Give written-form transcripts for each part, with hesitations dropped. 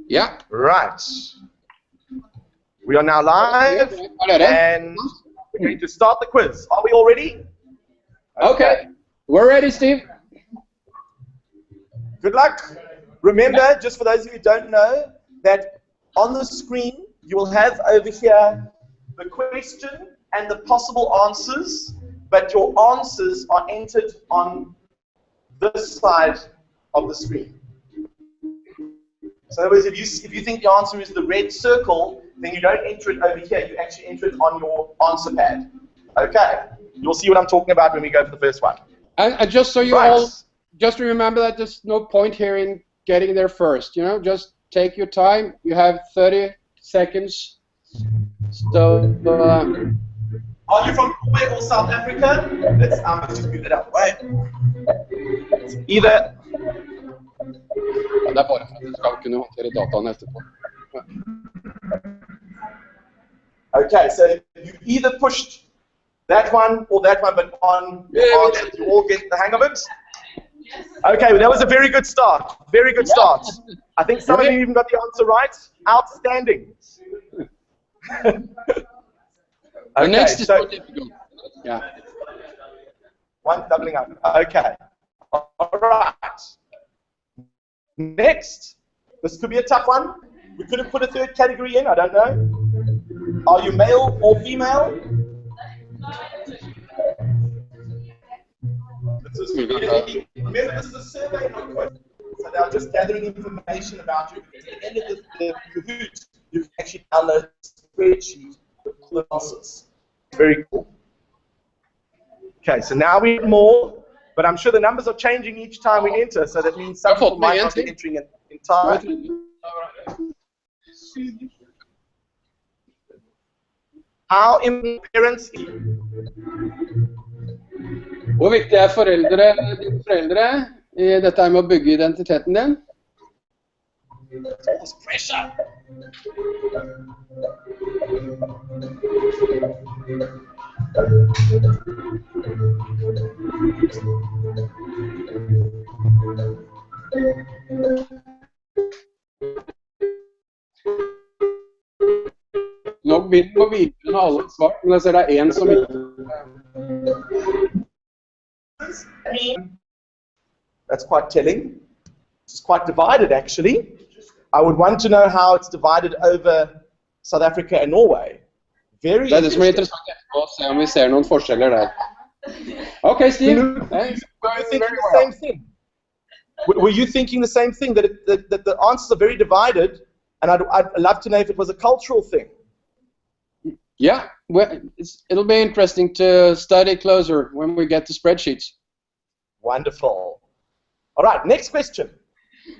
Yeah. Right. We are now live, and we're going to start the quiz. Are we all ready? Okay. We're ready, Steve. Good luck. Remember, just for those of you who don't know, that on the screen you will have over here the question and the possible answers, but your answers are entered on this side of the screen. So in other words, if you think the answer is the red circle, then you don't enter it over here, you actually enter it on your answer pad. Okay, you'll see what I'm talking about when we go for the first one. And just so you all, just remember that there's no point here in getting there first, you know, just take your time. You have 30 seconds. So, are you from Norway or South Africa? Let's just move it up, right? Either. Det er bare for at du skal kunne håndtere dataen etterpå. Okay, so you either pushed that one or that one, but on answer, you all get the hang of it? Okay, well, that was a very good start. Very good start. I think some of you even got the answer right. Outstanding. The next is more difficult. Yeah. One doubling up. Okay. All right. Next, this could be a tough one. We could have put a third category in, I don't know. Are you male or female? Remember, this is a survey, not question. So they're just gathering information about you. At the end of the Kahoot, you can actually download a spreadsheet with all the answers. Very cool. Okay, so now we have more. But I'm sure the numbers are changing each time we enter, so that means some people might not be entering in time. How important parents? Hvor viktig er dine foreldre i dette med å bygge identiteten din? Pressure. Nå begynner vi å vite enn alle svart, men jeg ser det er en som ikke. That's quite telling. It's quite divided, actually. I would want to know how it's divided over South Africa and Norway. Very det er det som er interessant etterpå, å se om vi ser noen forskjeller der. Okay, Steve. Were you thinking the same thing? Were you thinking the same thing, that the answers are very divided, and I'd love to know if it was a cultural thing? Yeah, well, it'll be interesting to study closer when we get to spreadsheets. Wonderful. All right, next question.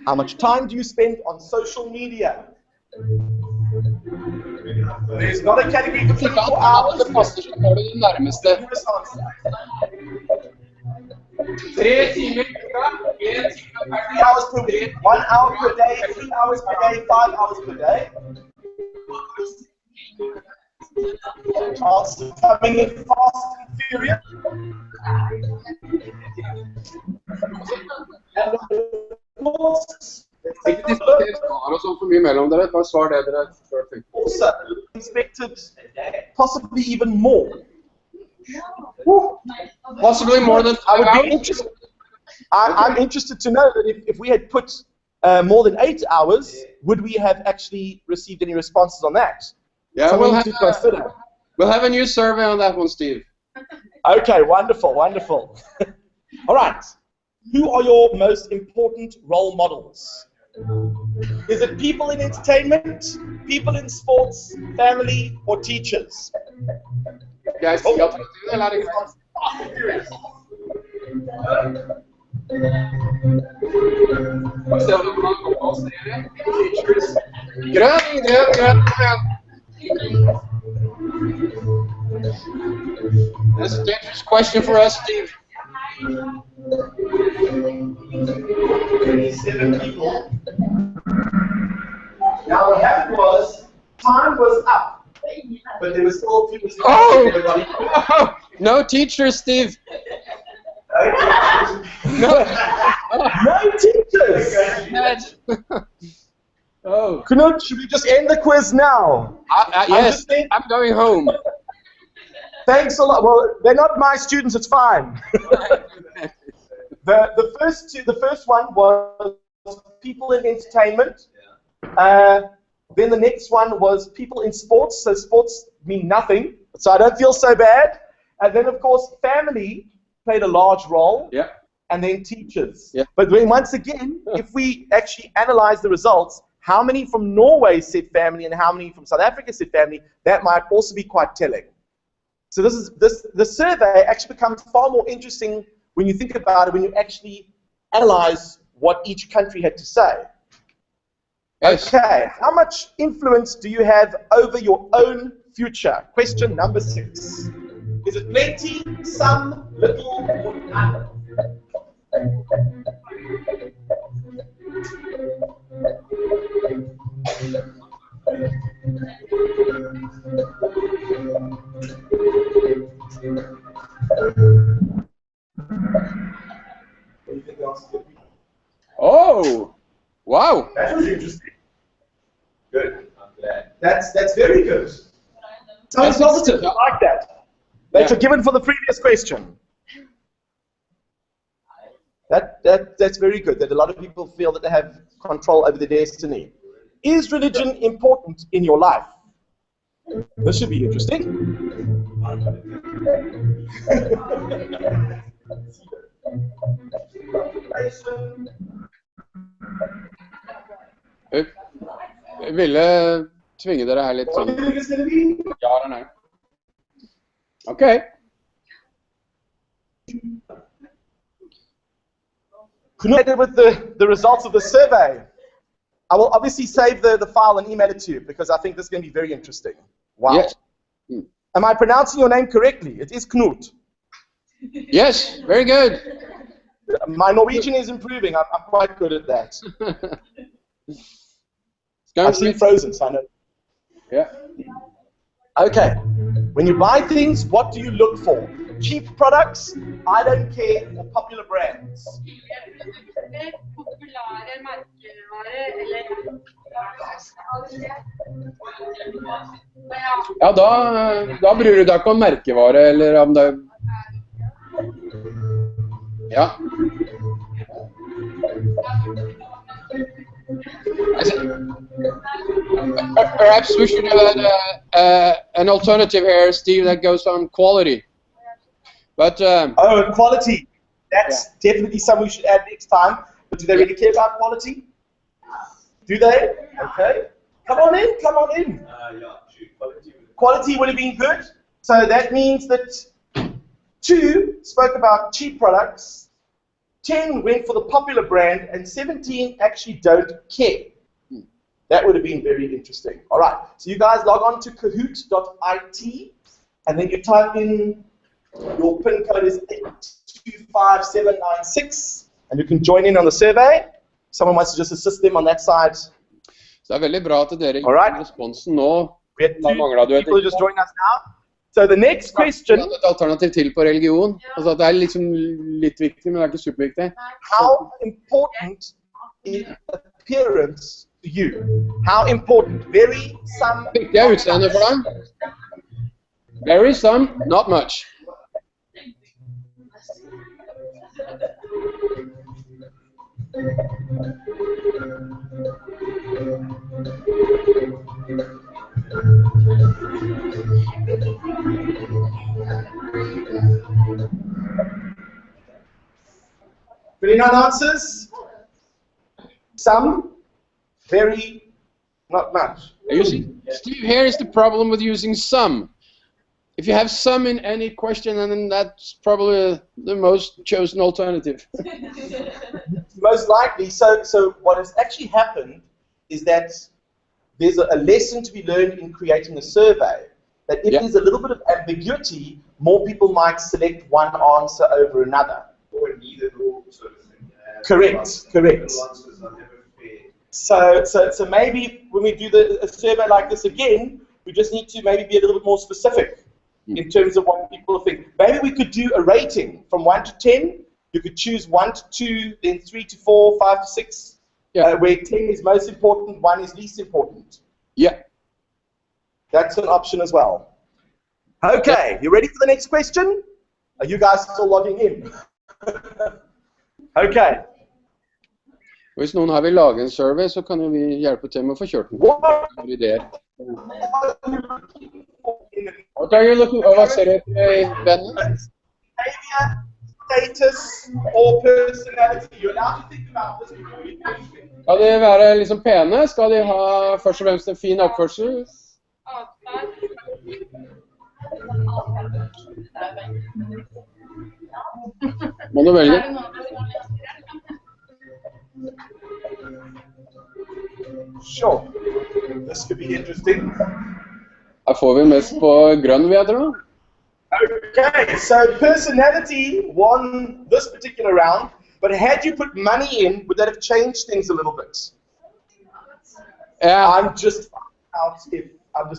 How much time do you spend on social media? There's not a category for 24 hours. 3 timer. 3 hours per week, 1 hour per day, 3 hours per day, 5 hours per day. Answers coming in fast and furious. And of course, also expected possibly even more. Possibly more than 5 I would hours? be interested. I'm interested to know that if we had put more than 8 hours, would we have actually received any responses on that? Yeah, we'll have a new survey on that one, Steve. Okay, wonderful, wonderful. All right. Who are your most important role models? Is it people in entertainment, people in sports, family, or teachers? Guys, That's a dangerous question for us, Steve. 37 people. Now what happened was, time was up, but there was still people. Oh! No teachers, Steve. No teachers. Oh. Knut, should we just end the quiz now? Yes, I'm going home. Thanks a lot. Well, they're not my students, it's fine. The first one was people in entertainment. Then the next one was people in sports. So sports mean nothing, so I don't feel so bad. And then, of course, family played a large role. Yeah. And then teachers. Yeah. But then once again, if we actually analyze the results, how many from Norway said family and how many from South Africa said family, that might also be quite telling. So the survey actually becomes far more interesting when you think about it, when you actually analyze what each country had to say. Yes. Okay, how much influence do you have over your own future? Question number 6. Is it plenty, some, little, or none? Oh, wow. That was interesting. Good. I'm glad. That's very good. Sounds positive. I like that. That's a given for the previous question. That's very good. That a lot of people feel that they have control over their destiny. Is religion important in your life? This should be interesting. Jeg ville tvinge dere her litt sånn. Ja, den er. Ok. Connected with the results of the survey. I will obviously save the file and email it to you because I think this is going to be very interesting. Wow. Yes. Am I pronouncing your name correctly? It is Knut. Yes, very good. My Norwegian is improving. I'm quite good at that. I've seen Frozen, so I know. Yeah. Okay. When you buy things, what do you look for? Cheap products, I don't care, or popular brands? Ja, da bryr du deg ikke om merkevare, eller om det... Ja. Perhaps we should have an alternative here, Steve, that goes on quality. But oh, quality. That's definitely something we should add next time. But do they really care about quality? Do they? Okay. Come on in, come on in. Quality would have been good. So that means that 2 spoke about cheap products, 10 went for the popular brand, and 17 actually don't care. That would have been very interesting. All right, so you guys log on to kahoot.it, and then you type in your PIN code is 825796, and you can join in on the survey. Someone wants to just assist them on that side. Så det veldig bra at dere gir responsen nå. We have 2 people just joining us now. So the next question. Et alternativ til på religion. Altså det liksom litt viktig, men det ikke superviktig. How important is appearance to you? How important? Very, some. Viktig utseende for deg? Very, some, not much. Pretty none answers. Some, very, not much. You see, Steve, here is the problem with using some. If you have some in any question, then that's probably the most chosen alternative. Most likely. So what has actually happened is that there's a lesson to be learned in creating a survey. That if there's a little bit of ambiguity, more people might select one answer over another. Or neither or sort of thing. Correct, correct. So maybe when we do a survey like this again, we just need to maybe be a little bit more specific in terms of what people think. Maybe we could do a rating from 1 to 10. You could choose 1 to 2, then 3 to 4, 5 to 6. Yeah. Where 10 is most important, 1 is least important. Yeah. That's an option as well. Okay, you ready for the next question? Are you guys still logging in? Okay. Hvis noen her vil lage en survey, så kan jo vi hjelpe til med å få kjørt den. What are you looking for? Hva ser du etter, Ben? Status or personality. You're allowed to think about this before you do anything. Skal de være liksom pene? Skal de ha først og fremst en fin oppførsel? Må du velge? Sure. This could be interesting. Her får vi mest på grønn, vil jeg tro. Okay, so personality won this particular round, but had you put money in, would that have changed things a little bit? Yeah. I'm just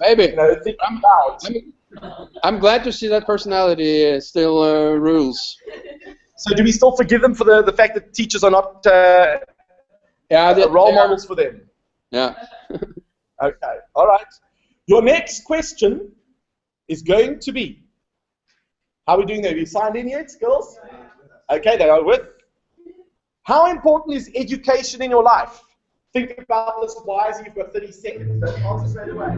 Maybe. You know, thinking about. I'm glad to see that personality still rules. So do we still forgive them for the fact that teachers are not role models for them? Yeah. Okay, all right. Your next question is going to be, how are we doing there? Have you signed in yet, girls? Okay, they are with. How important is education in your life? Think about this wisely. You've got 30 seconds. So answer straight away.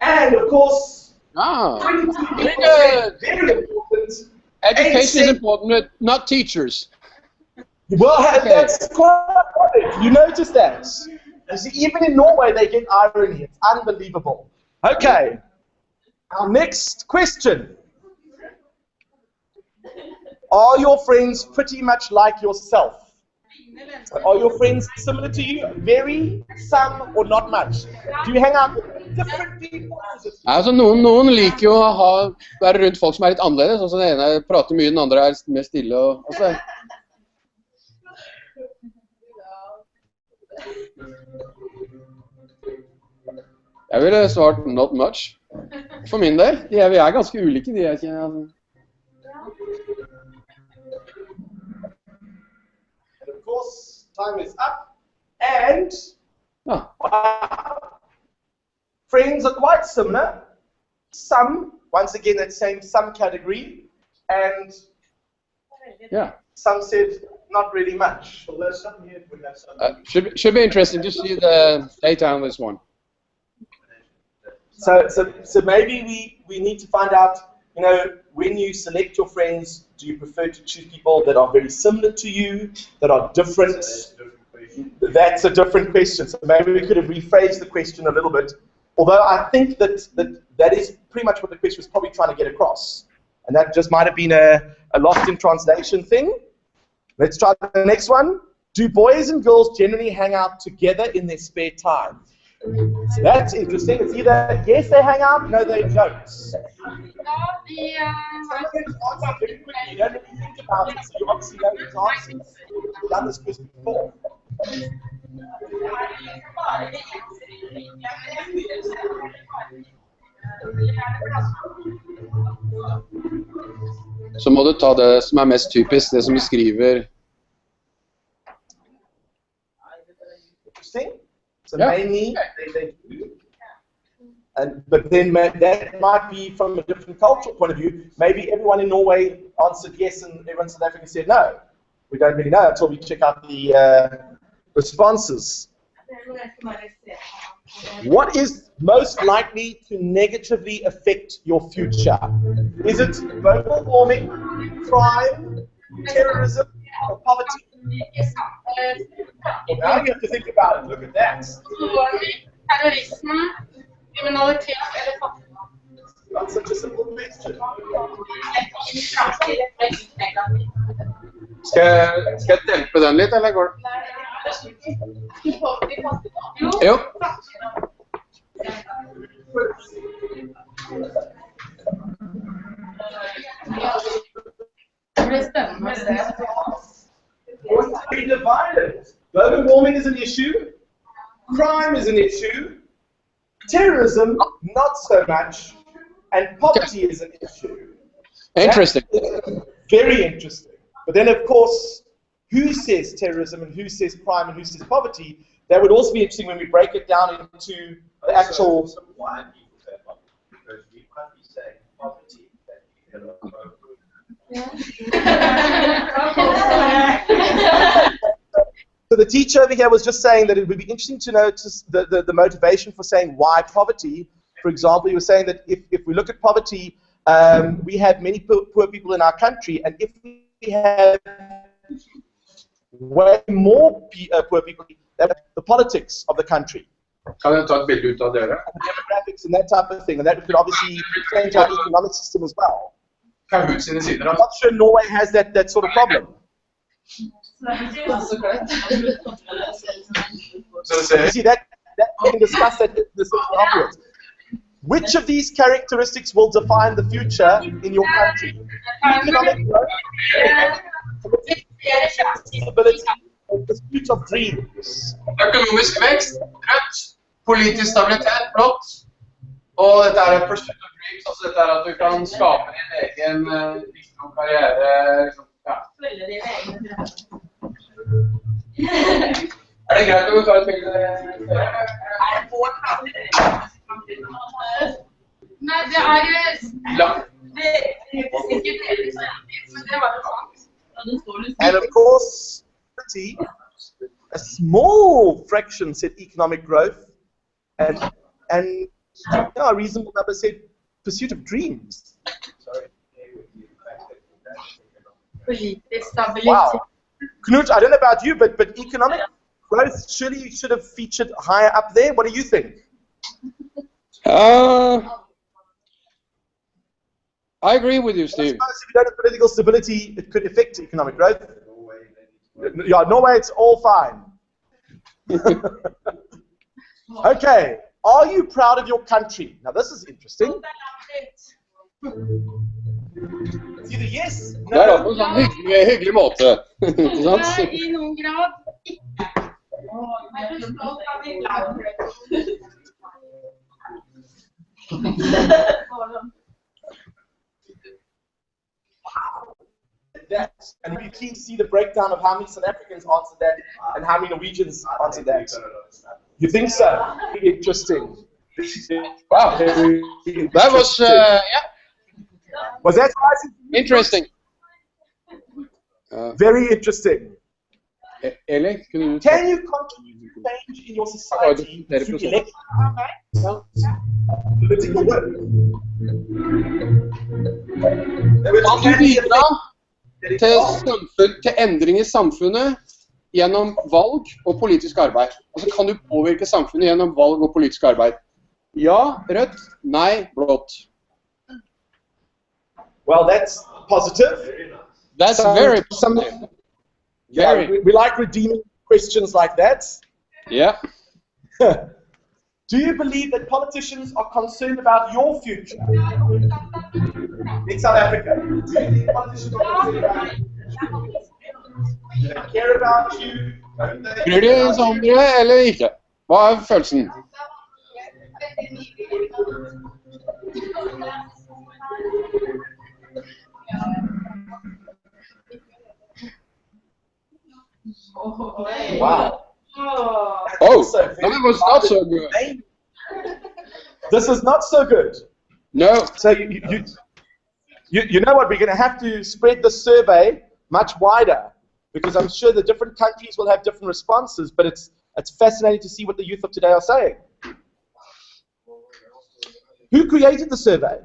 And of course, Very good. Very important. Education is important, but not teachers. Well, that's quite important. You notice that. You see, even in Norway, they get irony. It's unbelievable. Okay. Our next question. Are your friends pretty much like yourself? Are your friends similar to you? Very, some, or not much? Do you hang out with different people? Altså, noen liker jo å være rundt folk som er litt annerledes. Altså, den ene prater mye, den andre er mer stille. Og jeg ville svart not much. For min del. Vi er ganske ulike, de jeg kjenner. Of course, time is up, and friends are quite similar. Some, once again, that same some category, and some said not really much. Should be interesting to see the data on this one. So maybe we need to find out, you know, when you select your friends, do you prefer to choose people that are very similar to you, that are different? That's a different question. So maybe we could have rephrased the question a little bit. Although I think that is pretty much what the question was probably trying to get across. And that just might have been a lost in translation thing. Let's try the next one. Do boys and girls generally hang out together in their spare time? So that's interesting. It's either yes, they hang out, no, they don't. Some of them answer very quickly. You don't really think about it, so you obviously know these answers. You've done this question before. Så må du ta det som mest typisk, det som beskriver. Interesting. So mainly they do. But then that might be from a different cultural point of view. Maybe everyone in Norway answered yes and everyone in South Africa said no. We don't really know until we check out the responses. What is most likely to negatively affect your future? Is it global warming, crime, terrorism, or poverty? Well, now you have to think about it. Look at that. Not such a simple question. Skal jeg dempe den litt, eller går det? Jo. Det blir spennende. Very divided. Global warming is an issue. Crime is an issue. Terrorism, not so much. And poverty is an issue. Interesting. Very interesting. But then, of course, who says terrorism and who says crime and who says poverty? That would also be interesting when we break it down into the actual. So why people say poverty? Because we can't be saying poverty that So the teacher over here was just saying that it would be interesting to notice the motivation for saying why poverty. For example, he was saying that if we look at poverty, we have many poor people in our country, and if we have way more poor people, the politics of the country. Kan jeg ta et bilde ut av dere? Demographics and that type of thing, and that could obviously change our economic system as well. Kahoot sine sider, I'm not sure Norway has that sort of problem. You see, that we can discuss that afterwards. Which of these characteristics will define the future in your country? Economic growth, stability, and pursuit of dreams. Økonomisk vekst, rødt. Politisk stabilitet, blått. Og dette er pursuit of dreams, altså dette er at du kan skape din egen liksom, karriere. Liksom, ja. Er det greit å ta et bilde? Nei, det er Langt. And of course, a small fraction said economic growth, and a reasonable number said pursuit of dreams. Wow. Knut, I don't know about you, but economic growth surely should have featured higher up there. What do you think? I agree with you, Steve. I suppose if you don't have political stability, it could affect economic growth. Yeah, Norway, it's all fine. Okay, are you proud of your country? Now this is interesting. It's either yes, Det er no. på en sånn hyggelig måte. Ikke sant? Nei, i noen grad ikke. Jeg er stolt av ditt land. That, and we can see the breakdown of how many South Africans answered that and how many Norwegians answered that. You think so? Interesting. Wow. That was, yeah. Was that surprising? Interesting. Very interesting. Eli, can you contribute to change in your society through election? Political work. Kan du bidra til endring i samfunnet gjennom valg og politisk arbeid? Altså, kan du påvirke samfunnet gjennom valg og politisk arbeid? Ja, rødt. Nei, blått. Well, that's positive. That's very positive. Yeah, we like redeeming questions like that. Yeah. Do you believe that politicians are concerned about your future in South Africa? Do you think politicians are concerned about you? Do they care about you? Bryr de oss om det, eller ikke? Hva er følelsen? Wow. Oh, that was not so good. This is not so good. No. So you know what? We're going to have to spread the survey much wider because I'm sure the different countries will have different responses. But it's fascinating to see what the youth of today are saying. Who created the survey?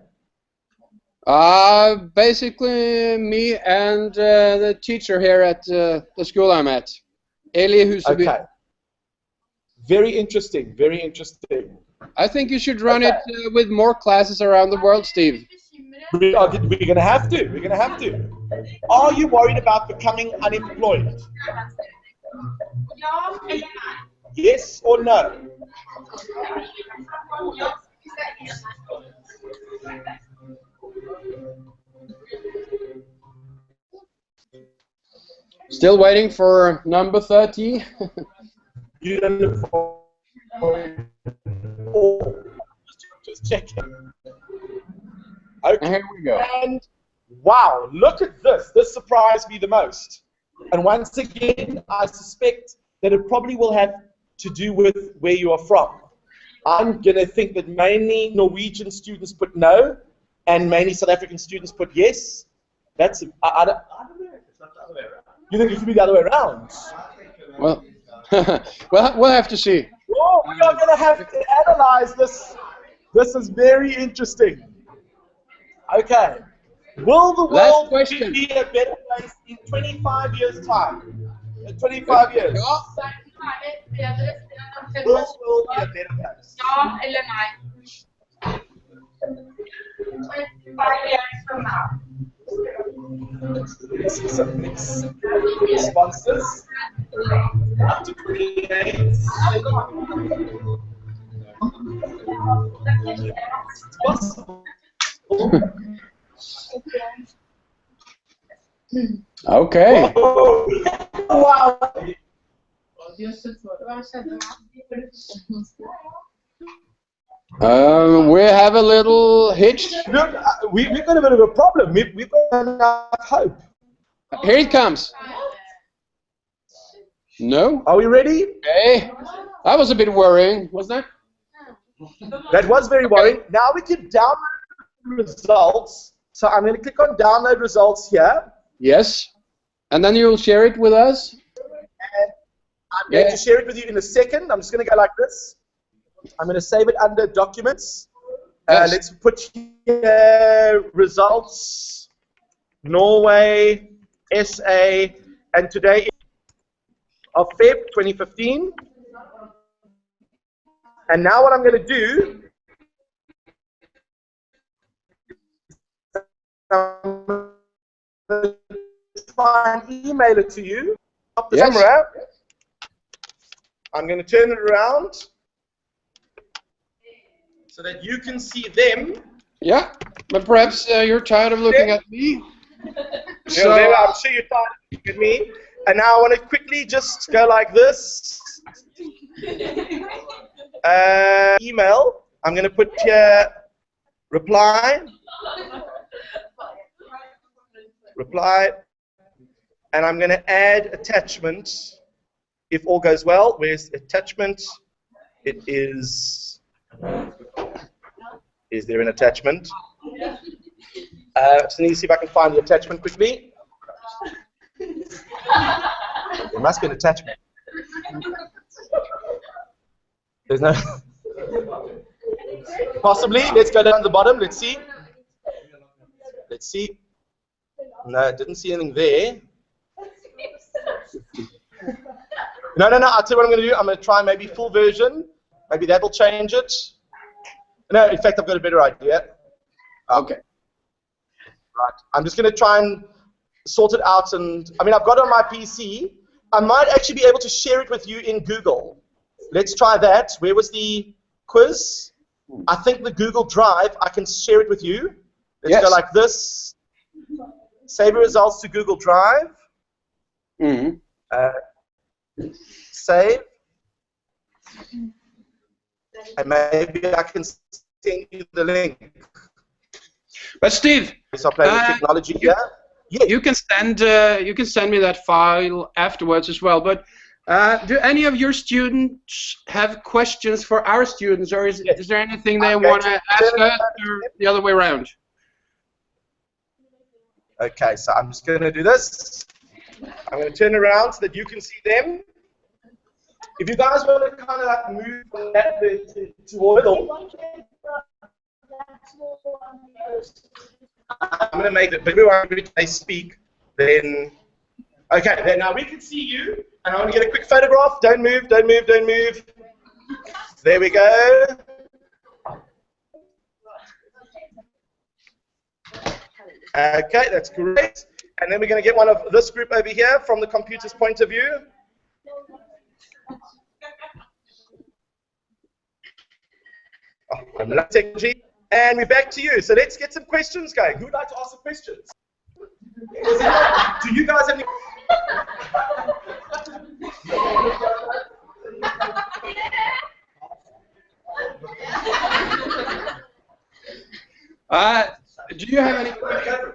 Basically me and the teacher here at the school I'm at, Eli Huseby. Okay. Very interesting. Very interesting. I think you should run it with more classes around the world, Steve. We're going to have to. We're going to have to. Are you worried about becoming unemployed? Yes or no? Still waiting for number 30. Uniform. Just checking. Okay. Here we go. And wow, look at this. This surprised me the most. And once again, I suspect that it probably will have to do with where you are from. I'm going to think that mainly Norwegian students put no, and mainly South African students put yes. That's, I don't know. It's not the other way around. You think it should be the other way around? Well, we'll have to see. Oh, we are going to have to analyze this. This is very interesting. Okay. Will the world be a better place in 25 years' time? In 25 years? Will the world be a better place? Ja eller nej? 25 years from now. Let's see some mixed responses. Up to 28. It's possible. Okay. Oh, wow. We have a little hitch. Look, we've got a bit of a problem. We've got enough hope. Here it comes. No? Are we ready? Okay. That was a bit worrying, wasn't it? That was very worrying. Now we can download results. So I'm going to click on download results here. Yes. And then you'll share it with us? And I'm going to share it with you in a second. I'm just going to go like this. I'm going to save it under documents. Yes. Let's put here results, Norway, SA, and today of Feb 2015. And now what I'm going to do, I'm going to try and email it to you. Stop the camera. I'm going to turn it around so that you can see them. Yeah, but perhaps you're tired of looking at me. So, I'm sure you're tired of looking at me. And now I want to quickly just go like this. Email. I'm going to put here reply. Reply. And I'm going to add attachment. If all goes well, where's attachment? It is. Is there an attachment? So I need to see if I can find the attachment quickly. There must be an attachment. There's no. Possibly. Let's go down to the bottom. Let's see. Let's see. No, didn't see anything there. No. I'll tell you what I'm going to do. I'm going to try maybe full version. Maybe that will change it. No, in fact, I've got a better idea. Okay. Right. I'm just going to try and sort it out. And I mean, I've got it on my PC. I might actually be able to share it with you in Google. Let's try that. Where was the quiz? I think the Google Drive, I can share it with you. Let's go like this. Save your results to Google Drive. Save. And maybe I can send you the link. But Steve, so playing with technology here. You can send me that file afterwards as well. But do any of your students have questions for our students, or is there anything they want to ask us, or the other way around? Okay, so I'm just going to do this. I'm going to turn around so that you can see them. If you guys want to kind of like move from that to middle, I'm going to make it, but if they speak, then, okay, then now we can see you, and I want to get a quick photograph. Don't move, don't move, don't move. There we go. Okay, that's great. And then we're going to get one of this group over here from the computer's point of view. Oh, I'm not technology. And we're back to you. So let's get some questions going. Who would like to ask some questions? Do you guys have any? Do you have any questions?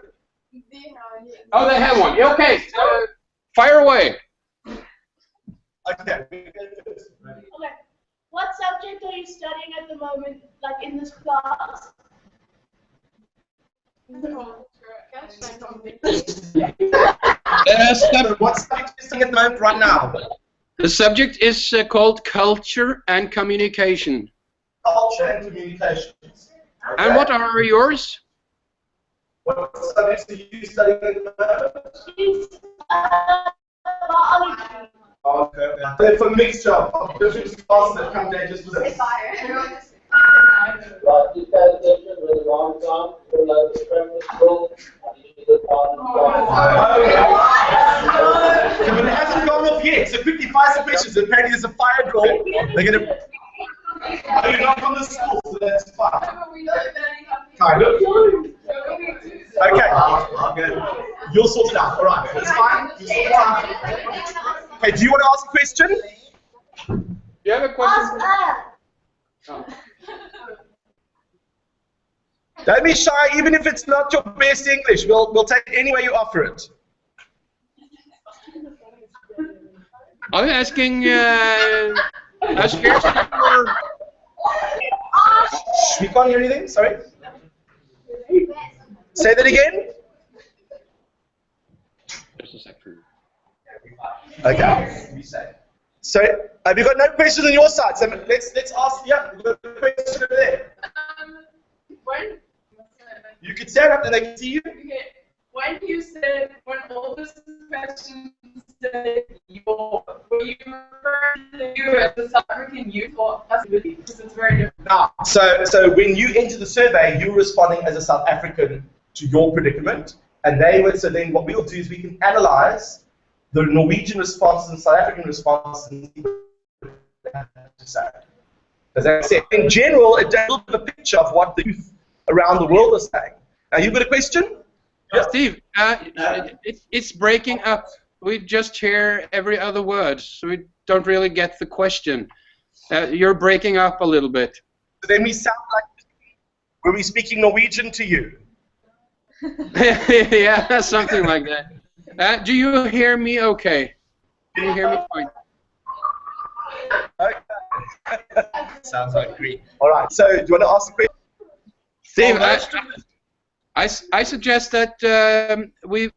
Oh, they have one. Okay, fire away. Okay. Okay. What subject are you studying at the moment, like in this class? What subject is studying at the moment right now? The subject is called culture and communication. Culture and communications. Okay. And what are yours? What subjects are you studying at the moment? It's biology. Okay. It's a mixture of different classes that come there just for this. So it hasn't gone off yet, so quickly fire some questions. Apparently there's a fire drill. They're going to... Oh, you're not from the school, so that's fine. Kind of. Okay. You'll sort it out. All right. That's fine. You sort it out. Okay, do you want to ask a question? Do you have a question? Oh. Don't be shy, even if it's not your best English. We'll take it any way you offer it. Are you asking a scarcity or... We can't hear anything, sorry. Say that again. Just a sec. Okay. So, have you got no questions on your side? So let's ask. Yeah, we've got a question over there. When? You can stand up and they can see you. Okay. When you said, when all this questions said were you referring to you as a South African youth or us because it's very different. Now, so when you enter the survey, you're responding as a South African to your predicament, and they would. So then, what we'll do is we can analyze the Norwegian response and South African response and see what they have to say. As I said, in general, it does give a picture of what the youth around the world are saying. Now, you've got a question? Yeah. Steve, it's breaking up. We just hear every other word, so we don't really get the question. You're breaking up a little bit. So then we sound like were we speaking Norwegian to you? Yeah, something like that. Do you hear me okay? Can you hear me fine? Okay. Sounds like great. All right, so do you want to ask a question? Steve, I suggest that we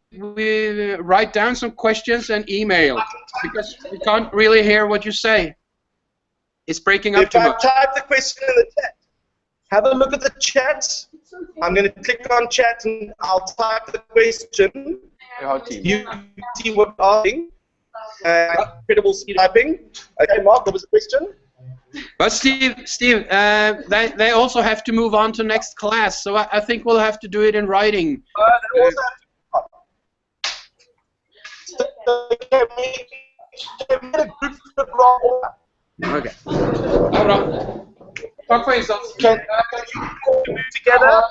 write down some questions and email, because we can't really hear what you say. It's breaking up too much. If I type the question in the chat, have a look at the chat. I'm going to click on chat and I'll type the question. You see what I'm asking. Incredible speed typing. Okay, Mark, what was the question? But Steve, they also have to move on to next class, so I think we'll have to do it in writing. They also have to Okay. Hold on. Talk for yourself. Can you move together?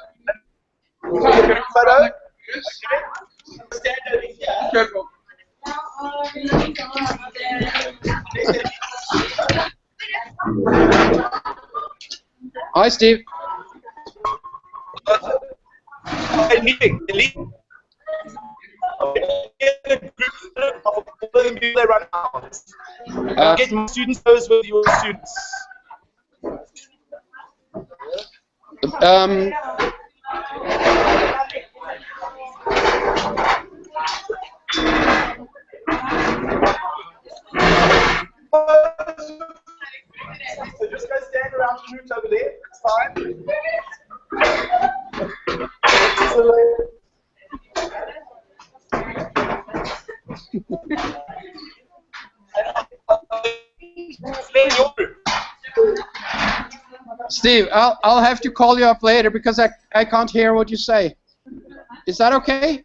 Photo? Stand over here. Careful. Hi, Steve. Leaving. They run out. Get my students those with your students. So just go stand around the roots over there. It's fine. Steve, I'll have to call you up later because I can't hear what you say. Is that okay?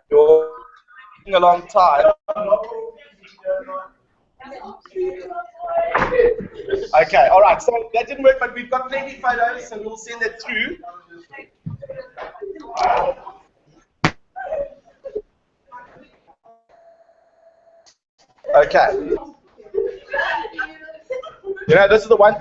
You're taking a long time. Okay, all right. So that didn't work, but we've got plenty of photos, so we'll send it through. Okay. You know, this is the one.